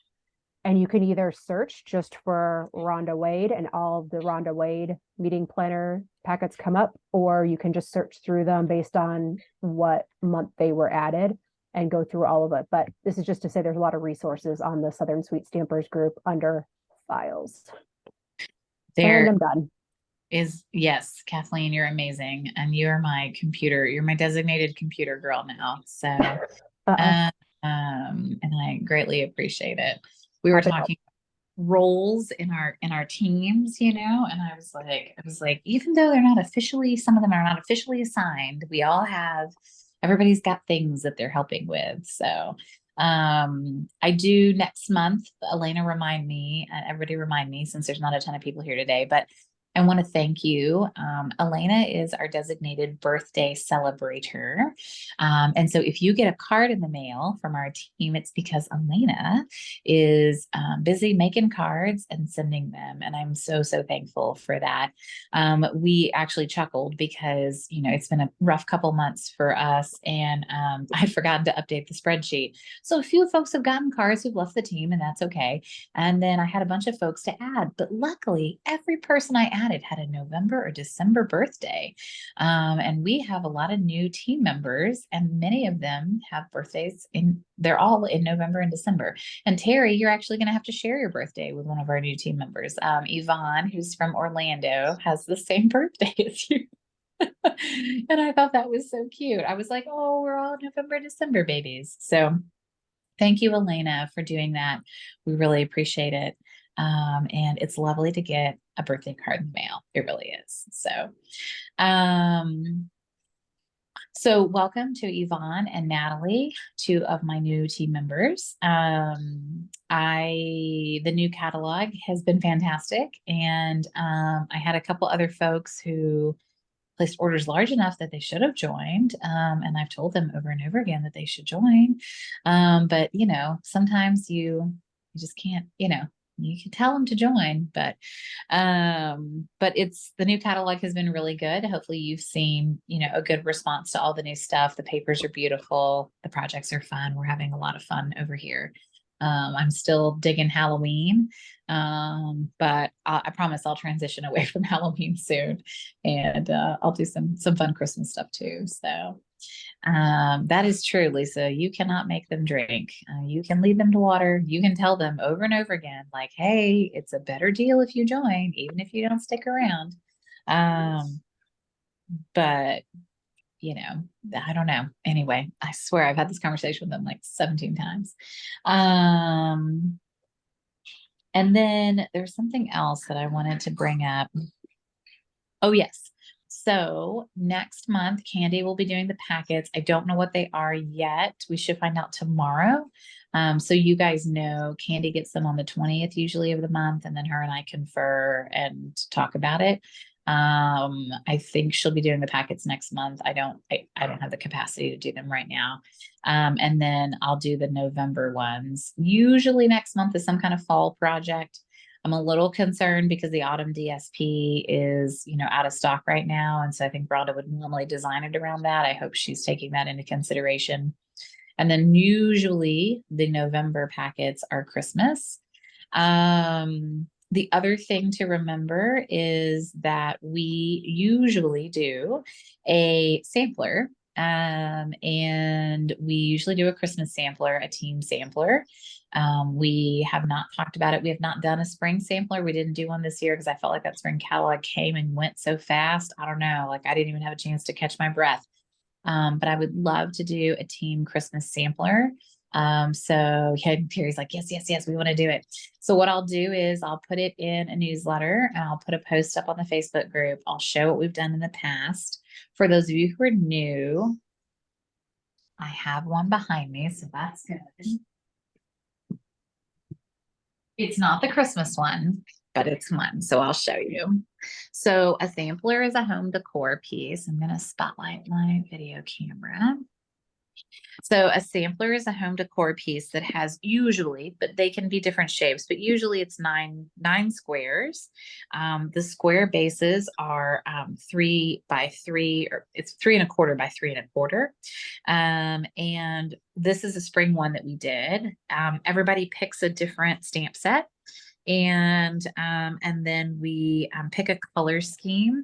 And you can either search just for Rhonda Wade and all of the Rhonda Wade meeting planner packets come up, or you can just search through them based on what month they were added and go through all of it. But this is just to say there's a lot of resources on the Southern Sweet Stampers group under files. And There I'm done. is, yes, Kathleen, you're amazing. And you're my designated computer girl now. So, and I greatly appreciate it. We were Happy to help. talking roles in our teams, and I was like, even though some of them are not officially assigned, everybody's got things that they're helping with. So I do next month. Elena, everybody remind me, since there's not a ton of people here today, but I want to thank you. Elena is our designated birthday celebrator. And so if you get a card in the mail from our team, it's because Elena is busy making cards and sending them. And I'm so, so thankful for that. We actually chuckled because, it's been a rough couple months for us, and I'd forgotten to update the spreadsheet. So a few folks have gotten cards who've left the team, and that's okay. And then I had a bunch of folks to add, but luckily every person I added had a November or December birthday. And we have a lot of new team members, and many of them have birthdays they're all in November and December. And Terry, you're actually going to have to share your birthday with one of our new team members. Yvonne, who's from Orlando, has the same birthday as you. And I thought that was so cute. I was like, oh, we're all November, December babies. So thank you, Elena, for doing that. We really appreciate it. And it's lovely to get a birthday card in the mail. It really is. So welcome to Yvonne and Natalie, two of my new team members. The new catalog has been fantastic. And I had a couple other folks who placed orders large enough that they should have joined. And I've told them over and over again that they should join. But sometimes you just can't, you can tell them to join, but it's, the new catalog has been really good. Hopefully you've seen, a good response to all the new stuff. The papers are beautiful. The projects are fun. We're having a lot of fun over here. I'm still digging Halloween. But I promise I'll transition away from Halloween soon, and I'll do some fun Christmas stuff too. So that is true, Lisa. You cannot make them drink. You can lead them to water. You can tell them over and over again, like, hey, it's a better deal if you join, even if you don't stick around. But I don't know. Anyway, I swear I've had this conversation with them like 17 times. And then there's something else that I wanted to bring up. Oh, yes. So next month, Candy will be doing the packets. I don't know what they are yet. We should find out tomorrow. So you guys know Candy gets them on the 20th usually of the month, and then her and I confer and talk about it. I think she'll be doing the packets next month. I don't have the capacity to do them right now. And then I'll do the November ones. Usually next month is some kind of fall project. I'm a little concerned because the autumn DSP is, out of stock right now. And so I think Rhonda would normally design it around that. I hope she's taking that into consideration. And then usually the November packets are Christmas. The other thing to remember is that we usually do a sampler, and we usually do a Christmas sampler, a team sampler. We have not talked about it. We have not done a spring sampler. We didn't do one this year because I felt like that spring catalog came and went so fast. I don't know, like I didn't even have a chance to catch my breath. But I would love to do a team Christmas sampler. So Terry's like, yes, we want to do it. So what I'll do is I'll put it in a newsletter, and I'll put a post up on the Facebook group. I'll show what we've done in the past. For those of you who are new, I have one behind me, so that's good. It's not the Christmas one, but it's one. So I'll show you. So a sampler is a home decor piece. I'm going to spotlight my video camera. So a sampler is a home decor piece that has usually, but they can be different shapes, but usually it's nine squares. The square bases are 3 by 3, or it's 3¼ by 3¼ and this is a spring one that we did. Everybody picks a different stamp set, and then we pick a color scheme.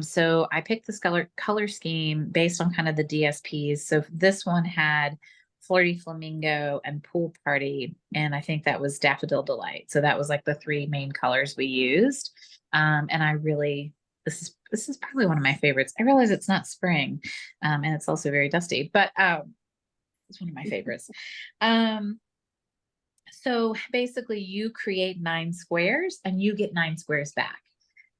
So I picked this color scheme based on kind of the DSPs. So this one had Flirty Flamingo and Pool Party, and I think that was Daffodil Delight. So that was like the 3 main colors we used. And I really, this is probably one of my favorites. I realize it's not spring, and it's also very dusty, but it's one of my favorites. So basically you create 9 squares and you get 9 squares back.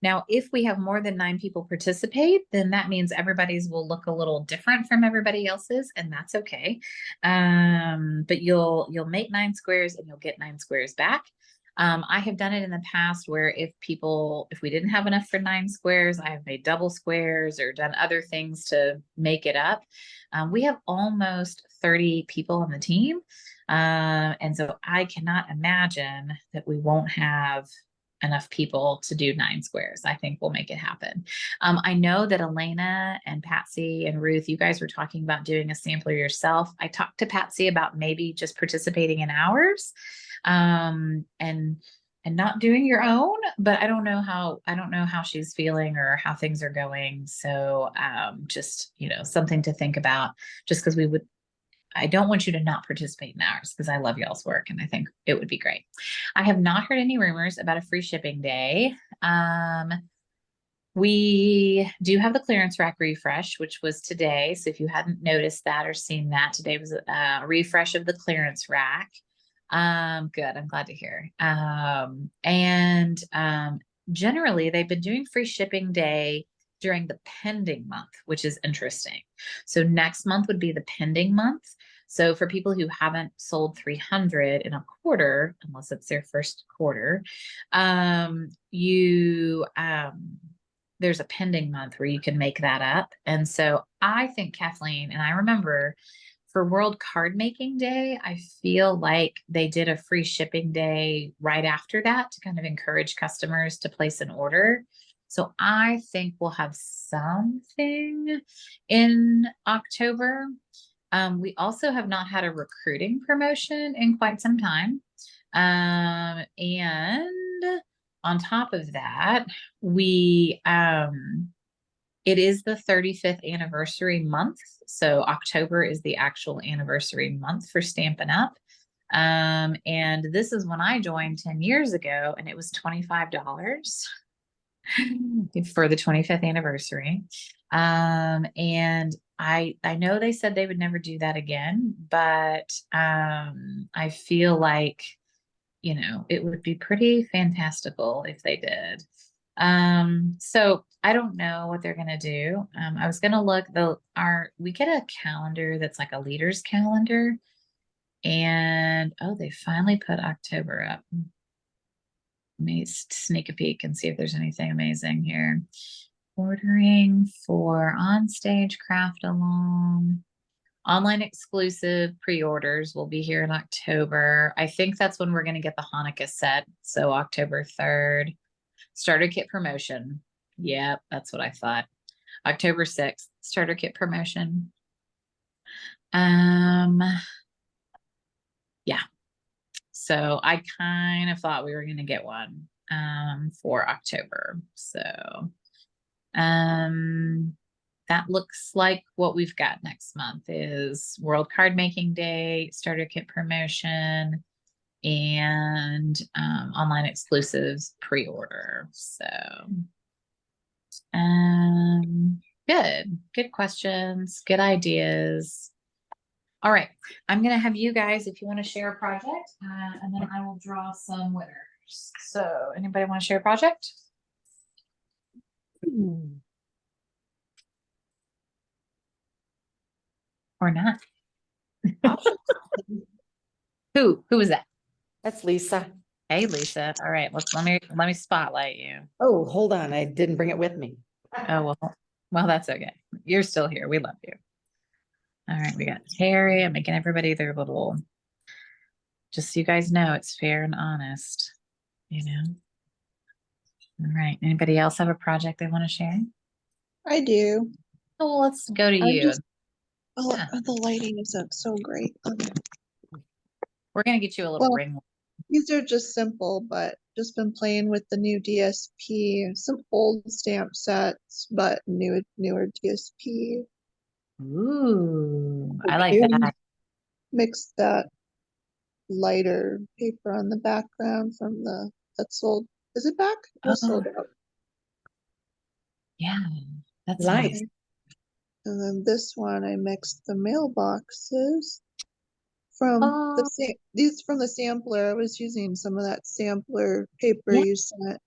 Now, if we have more than 9 people participate, then that means everybody's will look a little different from everybody else's, and that's okay. But you'll make 9 squares and you'll get 9 squares back. I have done it in the past where if we didn't have enough for 9 squares, I have made double squares or done other things to make it up. We have almost 30 people on the team. And so I cannot imagine that we won't have enough people to do 9 squares. I think we'll make it happen. I know that Elena and Patsy and Ruth, you guys were talking about doing a sampler yourself. I talked to Patsy about maybe just participating in ours, and not doing your own, but I don't know how she's feeling or how things are going. So just, something to think about, just because I don't want you to not participate in ours, because I love y'all's work and I think it would be great. I have not heard any rumors about a free shipping day. We do have the clearance rack refresh, which was today. So if you hadn't noticed that or seen that, today was a refresh of the clearance rack. Good. I'm glad to hear. Generally they've been doing free shipping day during the pending month, which is interesting. So next month would be the pending month. So for people who haven't sold 300 in a quarter, unless it's their first quarter, there's a pending month where you can make that up. And so I think, Kathleen, and I remember for World Card Making Day, I feel like they did a free shipping day right after that to kind of encourage customers to place an order. So I think we'll have something in October. We also have not had a recruiting promotion in quite some time. And on top of that, it is the 35th anniversary month. So October is the actual anniversary month for Stampin' Up. And this is when I joined 10 years ago, and it was $25 for the 25th anniversary. And I know they said they would never do that again, but I feel like, it would be pretty fantastical if they did. So I don't know what they're gonna do. I was gonna look, we get a calendar that's like a leader's calendar, and they finally put October up. Let me sneak a peek and see if there's anything amazing here. Ordering for on-stage craft along. Online exclusive pre-orders will be here in October. I think that's when we're going to get the Hanukkah set. So October 3rd. Starter kit promotion. Yep, that's what I thought. October 6th, starter kit promotion. Yeah. So I kind of thought we were going to get one for October. So that looks like what we've got next month is World Card Making Day, starter kit promotion, and online exclusives pre-order. So good questions, good ideas. All right, I'm gonna have you guys, if you want to share a project, and then I will draw some winners. So anybody want to share a project? Or not? Who was that? That's Lisa. Hey, Lisa. All right, let me spotlight you. Oh, hold on. I didn't bring it with me. Oh, well, that's okay. You're still here. We love you. All right, we got Terry. I'm making everybody their little, just so you guys know, it's fair and honest, you know. All right. Anybody else have a project they want to share? I do. Oh, well, let's go to I'm you. just, oh, Yeah. the lighting isn't so great. We're gonna get you a little Well, ring. these are just simple, but just been playing with the new DSP, some old stamp sets, but newer DSP. Ooh, I like And that. mixed that lighter paper on the background from that sold. Is it back? It was sold Oh, out. yeah, that's Nice. nice. And then this one, I mixed the mailboxes from Oh, these from the sampler. I was using some of that sampler paper yeah, you sent,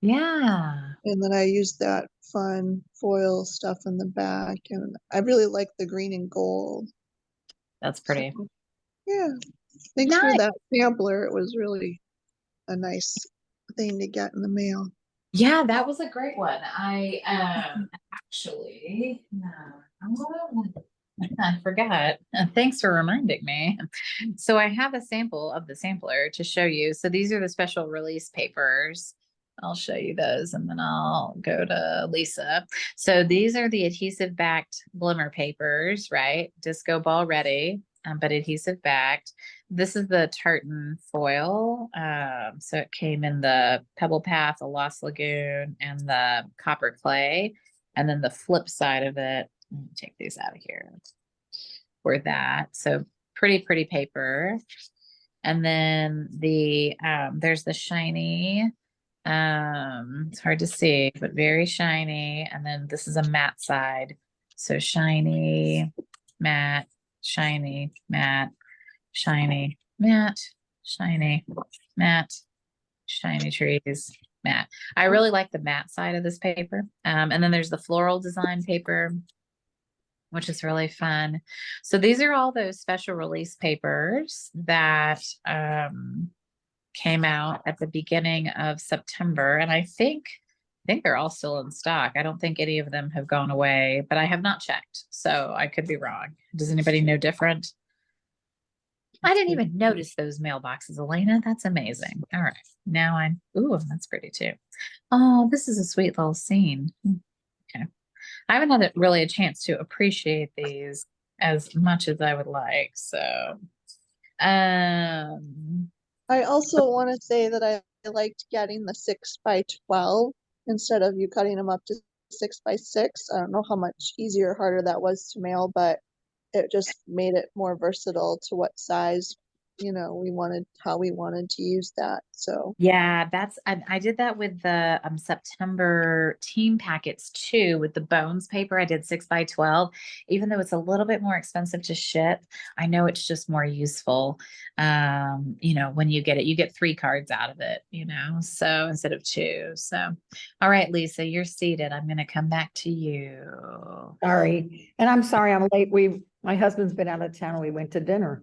yeah, and then I used that fun foil stuff in the back, and I really like the green and gold. that's So, pretty. yeah, thanks for Nice. that sampler. It was really a nice thing to get in the mail. Yeah, that was a great one. I actually I forgot. Thanks for reminding me. So I have a sample of the sampler to show you. So these are the special release papers. I'll show you those and then I'll go to Lisa. So these are the adhesive backed glimmer papers, right? Disco ball ready, but adhesive backed. This is the tartan foil. So it came in the Pebble Path, the Lost Lagoon, and the copper clay. And then the flip side of it, let me take these out of here for that. So pretty paper. And then there's the shiny, it's hard to see, but very shiny. And then this is a matte side. So shiny, matte, shiny, matte, shiny, matte, shiny, matte, shiny trees, matte. I really like the matte side of this paper. And then there's the floral design paper, which is really fun. So these are all those special release papers that came out at the beginning of September. And I think they're all still in stock. I don't think any of them have gone away, but I have not checked. So I could be wrong. Does anybody know different? I didn't even notice those mailboxes, Elena. That's amazing. All right. Now ooh, that's pretty too. Oh, this is a sweet little scene. Okay. I haven't had really a chance to appreciate these as much as I would like. So, um, I also want to say that I liked getting the 6x12 instead of you cutting them up to 6x6. I don't know how much easier or harder that was to mail, but it just made it more versatile to what size, how we wanted to use that. So yeah, I did that with the September team packets too, with the bones paper. I did 6x12, even though it's a little bit more expensive to ship. I know it's just more useful. When you get it, you get 3 cards out of it, so instead of 2. So, all right, Lisa, you're seated. I'm going to come back to you. Sorry. And I'm sorry I'm late. My husband's been out of town. We went to dinner.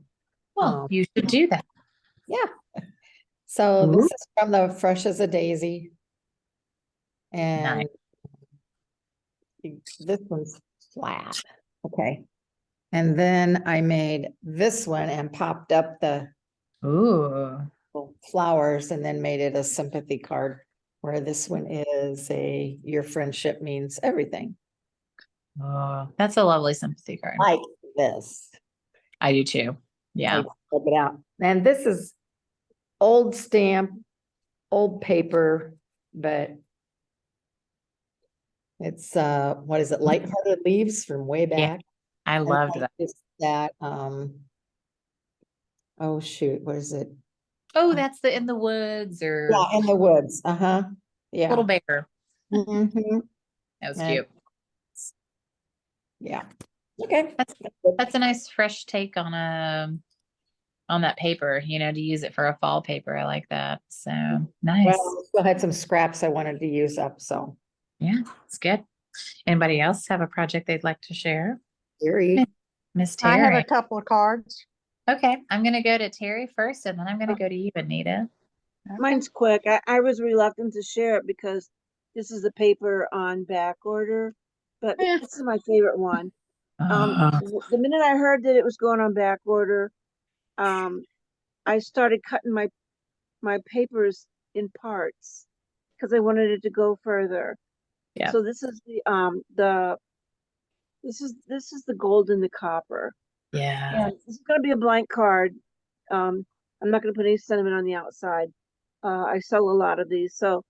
Well, you should do that. Yeah. So Ooh. this is from the Fresh as a Daisy. And this one's flat. Okay. And then I made this one and popped up the Ooh. flowers and then made it a sympathy card, where this one is your friendship means everything. Oh, that's a lovely sympathy card. Like this. I do too. Yeah. I flip it out. And this is old stamp, old paper, but it's what is it? Lighthearted Leaves from way Yeah. back. I And loved then that. it's that oh shoot, what is it? Oh, that's the in the woods or Yeah, in the woods. Uh-huh. Yeah. little bear. Mhm. That was And- cute. Yeah. Okay. That's a nice fresh take on that paper, to use it for a fall paper. I like that. So nice. Well, I still had some scraps I wanted to use up, so. Yeah, it's good. Anybody else have a project they'd like to share? Terry. Miss I have Terry. a couple of cards. Okay, I'm gonna go to Terry first and then I'm gonna go to you, Anita. Okay. Mine's quick. I was reluctant to share it because this is a paper on back order, but Eh. this is my favorite one. The minute I heard that it was going on back order, I started cutting my papers in parts because I wanted it to go further. Yeah. So this is this is the gold and the copper. Yeah. And this is gonna be a blank card. I'm not gonna put any sentiment on the outside. I sell a lot of these, so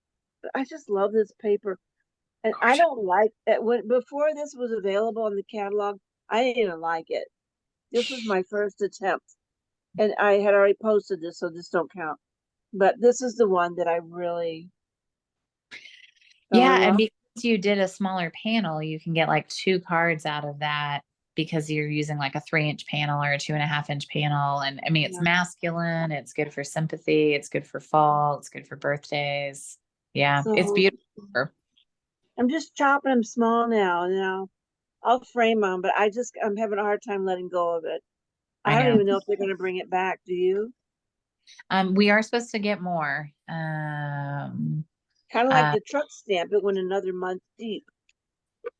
I just love this paper. And I don't like it when before this was available in the catalog, I didn't even like it. This was my first attempt. And I had already posted this, so this don't count. But this is the one that I really fell Yeah, in and love. because you did a smaller panel, you can get like 2 cards out of that because you're using like a 3-inch panel or a 2.5-inch panel. And I mean, it's Yeah. masculine, it's good for sympathy, it's good for fall, it's good for birthdays. Yeah, it's So beautiful. I'm just chopping them small now. Now I'll frame them, but I'm having a hard time letting go of it. I I don't know. even know if they're going to bring it back. Do you? We are supposed to get more. Kind of like Uh, the truck stamp. It went another month deep.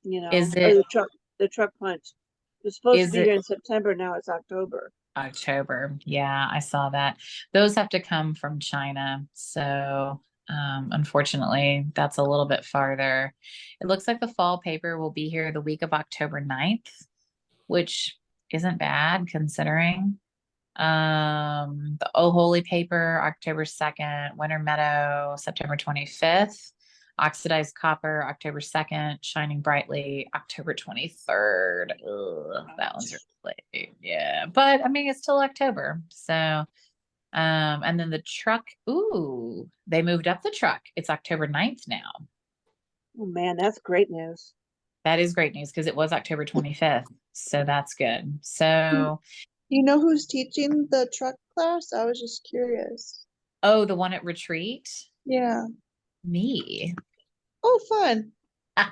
is Or it the truck punch. It was supposed to is be it here in September. Now it's October. October? Yeah, I saw that. Those have to come from China. So unfortunately, that's a little bit farther. It looks like the fall paper will be here the week of October 9th, which isn't bad considering. The Oh Holy paper, October 2nd, Winter Meadow, September 25th, Oxidized Copper, October 2nd, Shining Brightly, October 23rd. Ugh, that one's really late. Yeah. But I mean, it's still October. So, and then the truck, ooh, they moved up the truck. It's October 9th now. Oh man, that's great news. That is great news because it was October 25th. So that's good. Do So, you know who's teaching the truck class? I was just curious. oh, the one at retreat? Yeah. Me. Oh, fun. I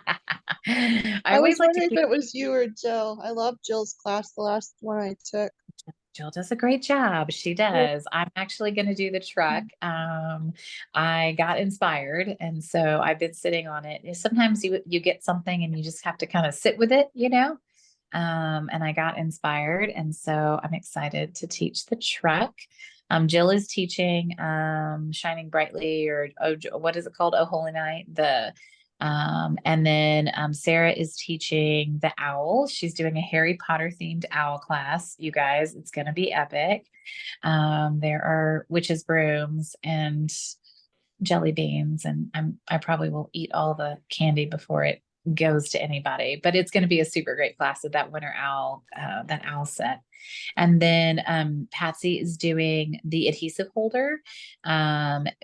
I was always like to wondering if keep it was you or Jill. I love Jill's class, the last one I took. Jill does a great job. She does. I'm actually going to do the truck. I got inspired, and so I've been sitting on it. Sometimes you get something and you just have to kind of sit with it, you know. And I got inspired, and so I'm excited to teach the truck. Jill is teaching Shining Brightly, or what is it called? Oh Holy Night. And then Sarah is teaching the owl. She's doing a Harry Potter themed owl class. You guys, it's going to be epic. There are witches' brooms and jelly beans, and I probably will eat all the candy before it goes to anybody. But it's going to be a super great class of that winter owl, that owl set. And then Patsy is doing the adhesive holder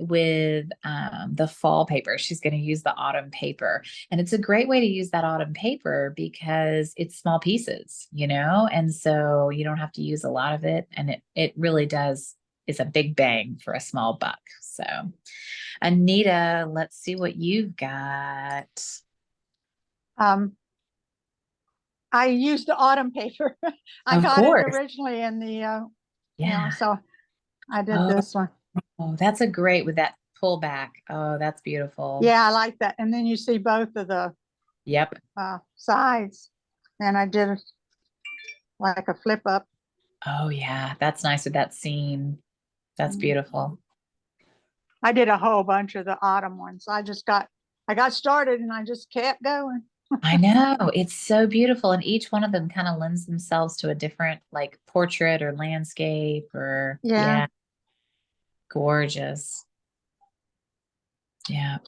with the fall paper. She's going to use the autumn paper. And it's a great way to use that autumn paper because it's small pieces, you know, and so you don't have to use a lot of it. And it really does, is a big bang for a small buck. So, Anita, let's see what you've got. I used the autumn paper. I Of got it course. originally in the, Yeah. so I did Oh, this one. oh, that's a great with that pullback. Oh, that's beautiful. Yeah, I like that. And then you see both of the Yep. sides. And I did like a flip up. Oh yeah, that's nice with that scene. That's beautiful. I did a whole bunch of the autumn ones. I got started and I just kept going. I know. It's so beautiful. And each one of them kind of lends themselves to a different like portrait or landscape or Yeah. Gorgeous. Yeah.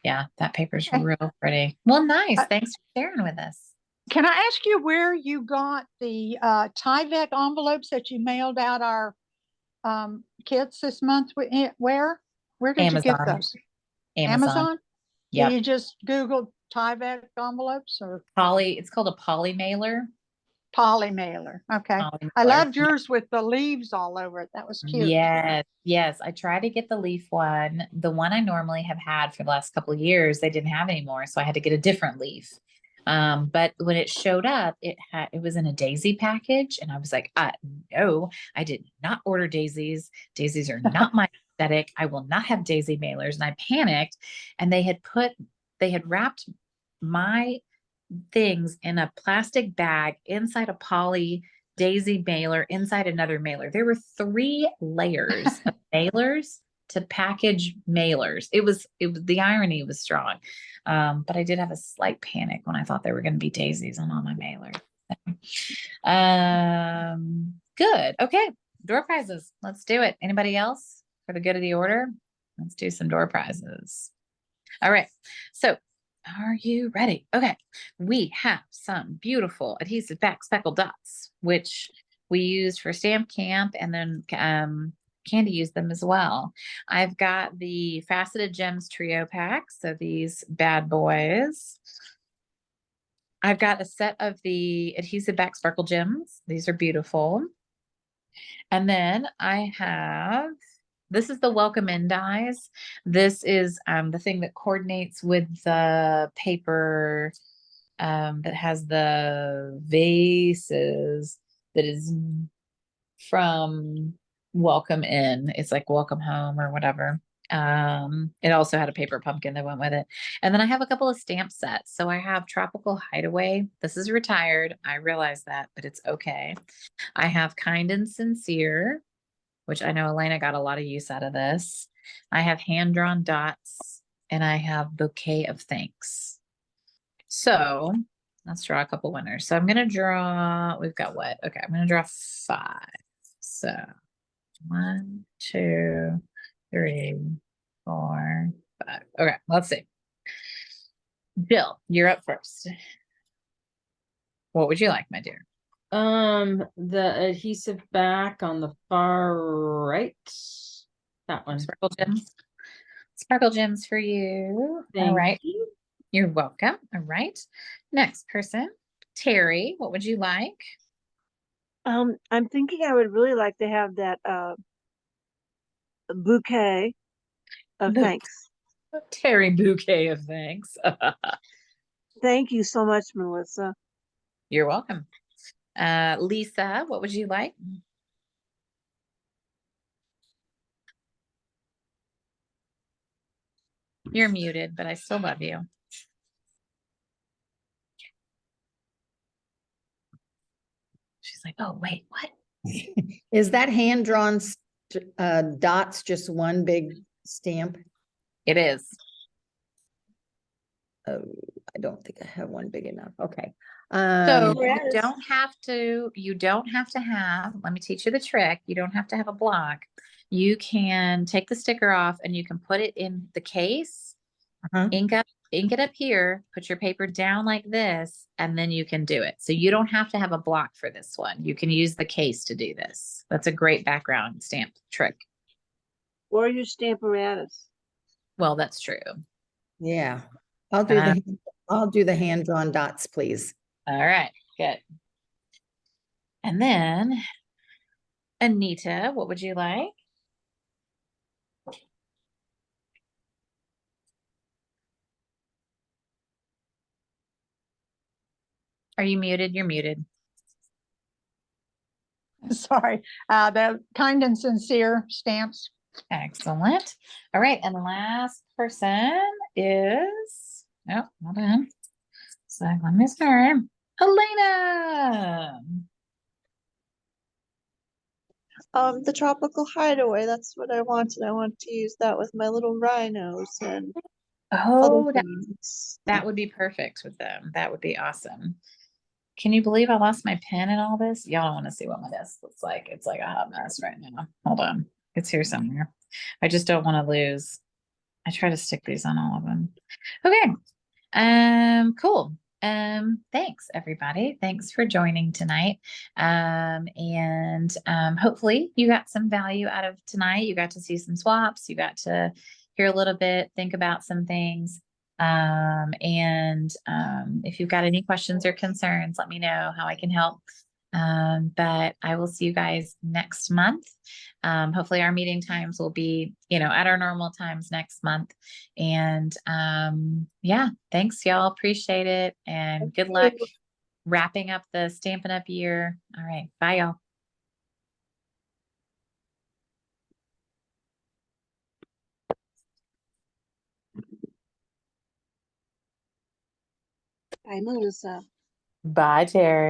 Yeah, that paper's real pretty. Well, nice. Thanks for sharing with us. Can I ask you where you got the Tyvek envelopes that you mailed out our kids this month? Where did you get Amazon. those? Amazon. Yeah. Yep. You just Googled Tyvek envelopes or It's called a poly mailer. poly mailer? Okay. Poly I mailer. loved yours with the leaves all over it. That was cute. Yes. I try to get the leaf one. The one I normally have had for the last couple of years, they didn't have anymore, so I had to get a different leaf. But when it showed up, it was in a daisy package, and I was like, no, I did not order daisies. Daisies are not my aesthetic. I will not have daisy mailers. And I panicked, and they had wrapped my things in a plastic bag inside a poly daisy mailer inside another mailer. There were 3 layers of mailers to package mailers. It was the irony was strong. But I did have a slight panic when I thought there were going to be daisies on all my mailers. Good. Okay. Door prizes. Let's do it. Anybody else for the good of the order? Let's do some door prizes. All right. So are you ready? Okay. We have some beautiful adhesive back speckled dots, which we use for stamp camp, and then Candy used them as well. I've got the faceted gems trio pack. So these bad boys. I've got a set of the adhesive back sparkle gems. These are beautiful. And then I have, this is the welcome in dies. This is the thing that coordinates with the paper that has the vases that is from welcome in. It's like welcome home or whatever. It also had a paper pumpkin that went with it. And then I have a couple of stamp sets. So I have Tropical Hideaway. This is retired. I realize that, but it's okay. I have Kind and Sincere, which I know Elena got a lot of use out of this. I have Hand Drawn Dots, and I have Bouquet of Thanks. So let's draw a couple winners. So I'm going to draw, we've got what? Okay, I'm going to draw 5. So 1, 2, 3, 4, 5. Okay, let's see. Jill, you're up first. What would you like, my dear? The adhesive back on the far right. That one. Sparkle gems. Sparkle gems for you. Thank All right. you. You're welcome. All right. Next person, Terry, what would you like? I'm thinking I would really like to have that bouquet of The- thanks. Terry Bouquet of Thanks. Thank you so much, Melissa. You're welcome. Lisa, what would you like? You're muted, but I still love you. She's like, oh, wait, what? Is that hand drawn dots just one big stamp? It is. Oh, I don't think I have one big enough. Okay. So you Yes. don't have to have, let me teach you the trick. You don't have to have a block. You can take the sticker off and you can put it in the case, Uh-huh. ink it up here, put your paper down like this, and then you can do it. So you don't have to have a block for this one. You can use the case to do this. That's a great background stamp trick. Or your stamparatus. Well, that's true. Yeah. I'll do the hand drawn dots, please. All right, good. And then Anita, what would you like? Are you muted? You're muted. Sorry, the Kind and Sincere stamps. Excellent. All right, and the last person is, oh, hold on. So let me start. Elena. The Tropical Hideaway, that's what I wanted. I want to use that with my little rhinos and Oh, other things. that would be perfect with them. That would be awesome. Can you believe I lost my pen and all this? Y'all don't want to see what my desk looks like. It's like a hot mess right now. Hold on. It's here somewhere. I just don't want to lose. I try to stick these on all of them. Okay. Cool. Thanks everybody. Thanks for joining tonight. Hopefully you got some value out of tonight. You got to see some swaps. You got to hear a little bit, think about some things. If you've got any questions or concerns, let me know how I can help. But I will see you guys next month. Hopefully our meeting times will be, at our normal times next month. And yeah, thanks y'all. Appreciate it. And good luck wrapping up the Stampin' Up year. All right. Bye y'all. Bye, Melissa. Bye, Terry.